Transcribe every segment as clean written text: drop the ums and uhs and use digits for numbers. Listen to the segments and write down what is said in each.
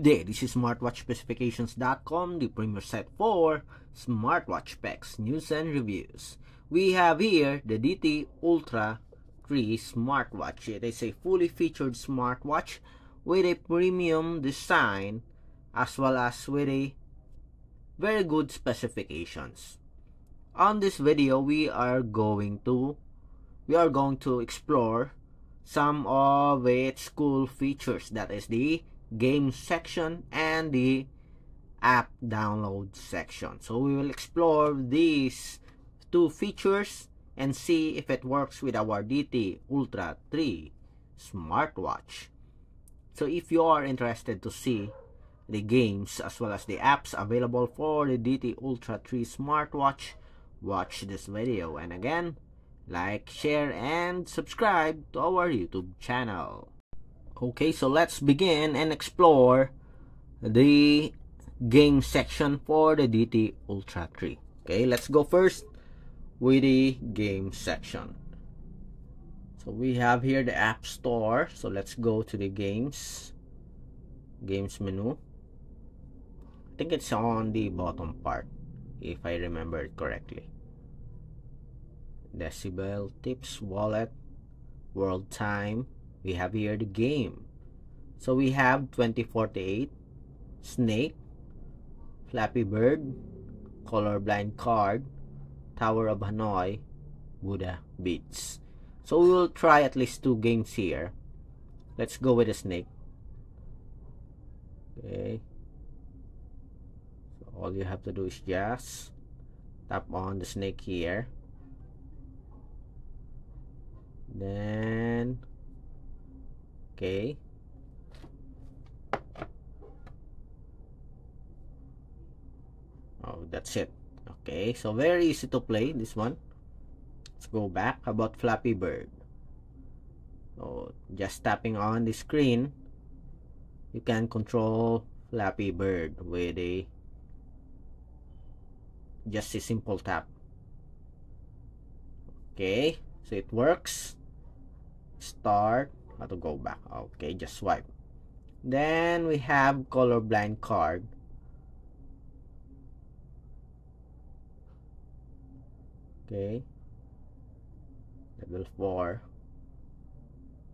Good day, this is smartwatchspecifications.com, the premier site for smartwatch specs, news, and reviews. We have here the DT Ultra 3 smartwatch. It is a fully featured smartwatch with a premium design as well as with a very good specifications. On this video, we are going to explore some of its cool features, that is the game section and the app download section. So we will explore these two features and see if it works with our DT Ultra 3 smartwatch. So if you are interested to see the games as well as the apps available for the DT Ultra 3 smartwatch, watch this video, and again, like, share, and subscribe to our YouTube channel. Okay, so let's begin and explore the game section for the DT Ultra 3. Okay, let's go first with the game section. So we have here the App Store. So let's go to the games menu. I think it's on the bottom part, if I remember it correctly. Decibel, Tips, Wallet, World Time. We have here the game. So we have 2048, Snake, Flappy Bird, Colorblind Card, Tower of Hanoi, Buddha Beats. So we will try at least two games here. Let's go with the Snake. Okay. So all you have to do is just tap on the Snake here. Then okay, oh, that's it. Okay, so very easy to play this one. Let's go back. How about Flappy Bird? So just tapping on the screen, you can control Flappy Bird with just a simple tap. Okay, so it works. Start. How to go back? Okay, just swipe. Then we have Colorblind Card. Okay, level 4.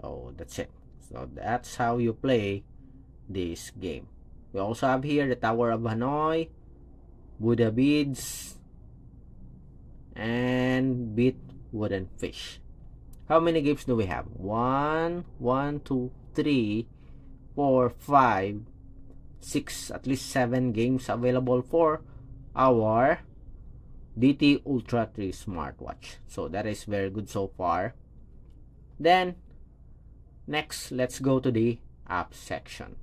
Oh, that's it. So that's how you play this game. We also have here the Tower of Hanoi, Buddha Beads, and Beat Wooden Fish. How many games do we have? 1, 2, 3, 4, 5, 6, at least 7 games available for our DT Ultra 3 smartwatch. So that is very good so far. Then next, let's go to the app section.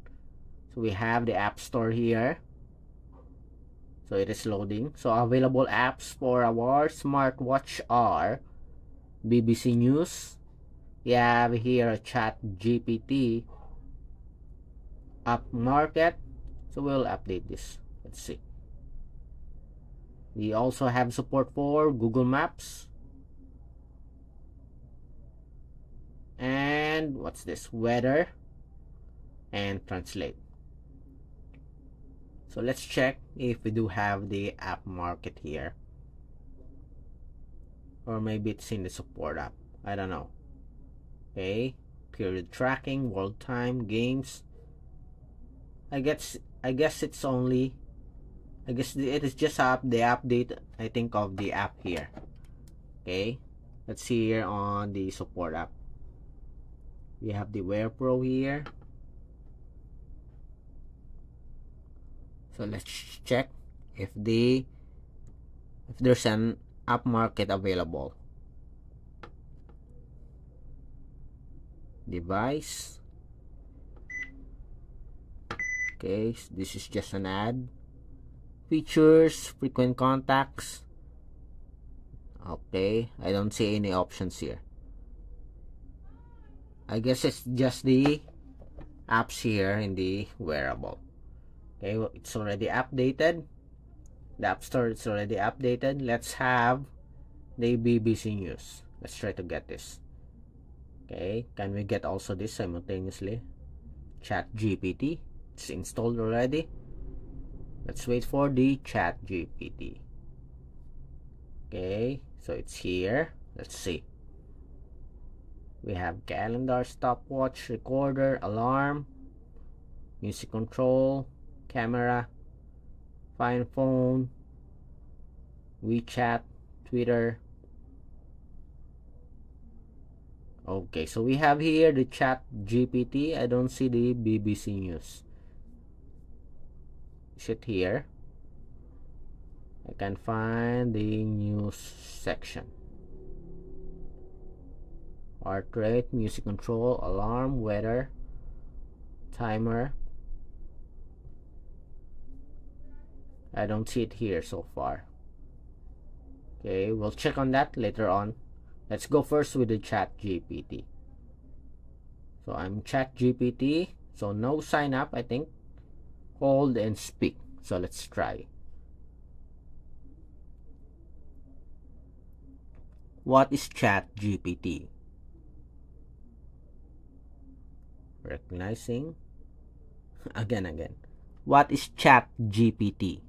So we have the App Store here. So it is loading. So available apps for our smartwatch are BBC News. We have here a ChatGPT, App Market. So we'll update this. Let's see. We also have support for Google Maps. And what's this? Weather and Translate. So let's check if we do have the App Market here. Or maybe it's in the support app. I don't know. Okay. Period tracking, world time, games. I guess it's only, I guess it is just the update, I think, of the app here. Okay. Let's see here on the support app. We have the Wear Pro here. So let's check if there's an App Market available. Device. Okay, so this is just an ad. Features, frequent contacts. Okay, I don't see any options here. I guess it's just the apps here in the wearable. Okay, well, it's already updated. The App Store is already updated. Let's have the BBC News. Let's try to get this. Okay, can we get also this simultaneously? ChatGPT. it's installed already. Let's wait for the ChatGPT. Okay, so it's here. Let's see. We have calendar, stopwatch, recorder, alarm, music control, camera, find phone, WeChat, Twitter. Okay, so we have here the ChatGPT. I don't see the BBC News. Is it here? I can find the news section. Heart rate, music control, alarm, weather, timer. I don't see it here so far. Okay, we'll check on that later on. Let's go first with the ChatGPT. So I'm ChatGPT. So no sign up, I think. Hold and speak. So let's try. What is ChatGPT? Recognizing. Again. What is ChatGPT?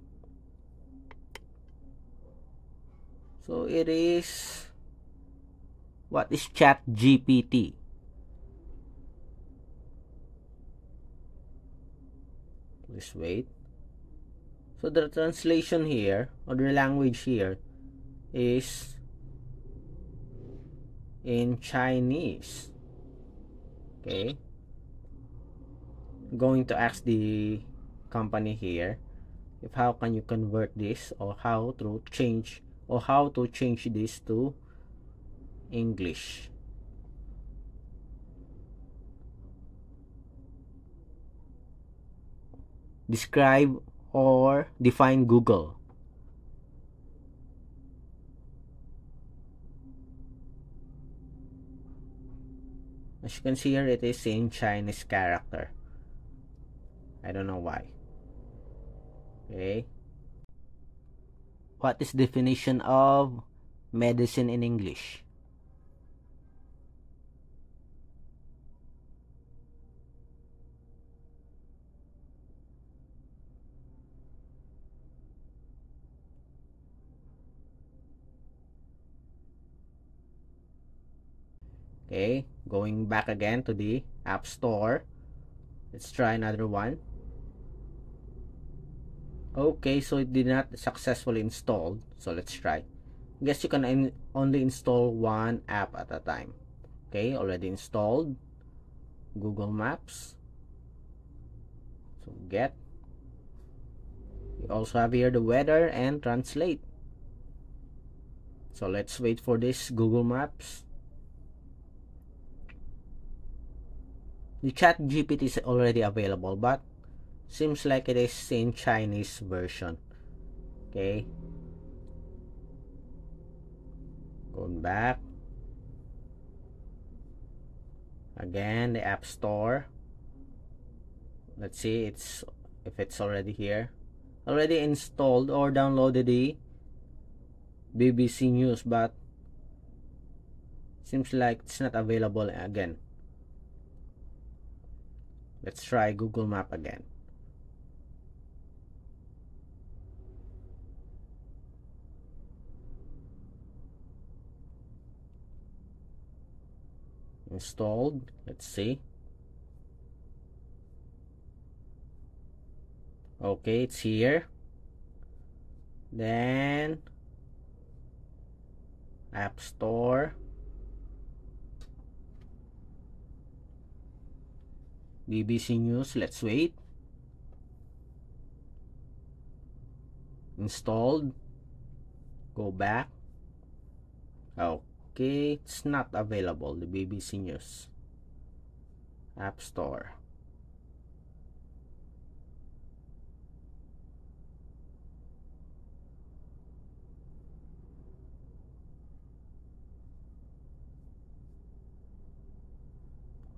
So it is. What is ChatGPT? Please wait. So the translation here, or the language here, is in Chinese. Okay. I'm going to ask the company here if how can you convert this, or how to change this to English. Describe or define Google. As you can see here, it is in Chinese character. I don't know why. Okay. What is definition of medicine in English? Okay, going back again to the App Store. Let's try another one. Okay, so it did not successfully install. So let's try. Guess you can only install one app at a time. Okay, already installed. Google Maps. So get. We also have here the weather and translate. So let's wait for this Google Maps. The ChatGPT is already available, but seems like it is in Chinese version. Okay. Going back. Again, the App Store. Let's see if it's already here. Already installed or downloaded the BBC News, but seems like it's not available again. Let's try Google Map again. Installed. Let's see. Okay, it's here. Then App Store. BBC News. Let's wait. Installed. Go back. Okay, it's not available. The BBC News. App Store.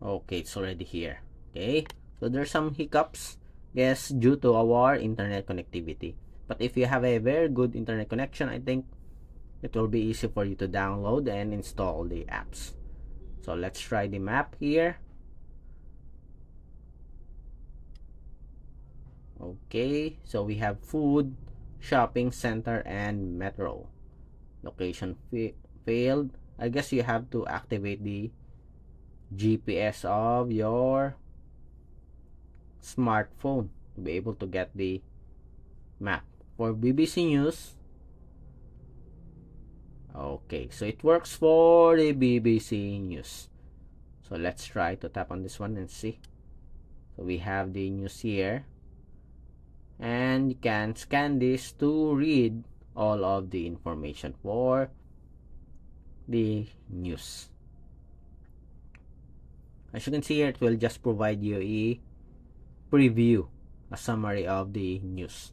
Okay, it's already here. Okay, so there's some hiccups, yes, due to our internet connectivity. But if you have a very good internet connection, I think it will be easy for you to download and install the apps. So let's try the map here. Okay, so we have food, shopping center, and metro. Location failed. I guess you have to activate the GPS of your smartphone to be able to get the map. For BBC News, okay, so it works for the BBC News. So let's try to tap on this one and see. So we have the news here, and you can scan this to read all of the information for the news. As you can see here, it will just provide you a preview, a summary of the news.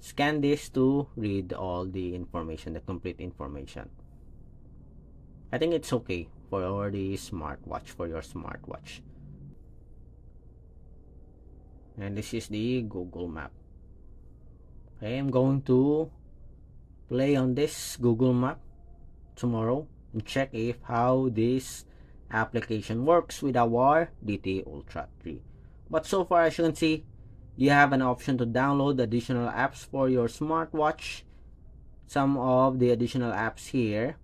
Scan this to read all the information, the complete information. I think it's okay for the smartwatch, for your smartwatch. And this is the Google Map. Okay, I'm going to play on this Google Map tomorrow and check if how this application works with our DT Ultra 3. But so far, as you can see, you have an option to download additional apps for your smartwatch. Some of the additional apps here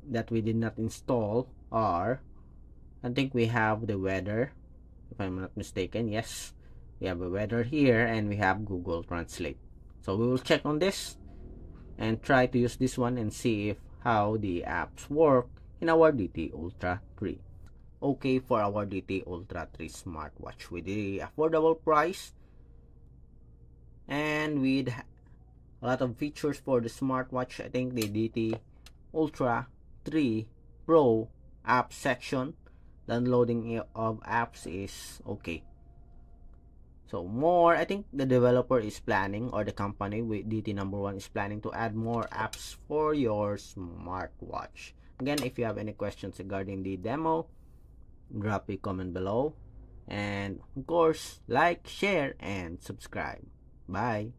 that we did not install are, I think we have the weather, if I'm not mistaken. Yes, we have a weather here, and we have Google Translate. So we will check on this and try to use this one and see if how the apps work in our DT Ultra 3. Okay, for our DT Ultra 3 smartwatch with the affordable price and with a lot of features for the smartwatch, I think the DT Ultra 3 Pro app section, downloading of apps is okay. So more, I think the developer is planning, or the company with DT number 1 is planning to add more apps for your smartwatch. Again, if you have any questions regarding the demo, drop a comment below, and of course, like, share, and subscribe. Bye.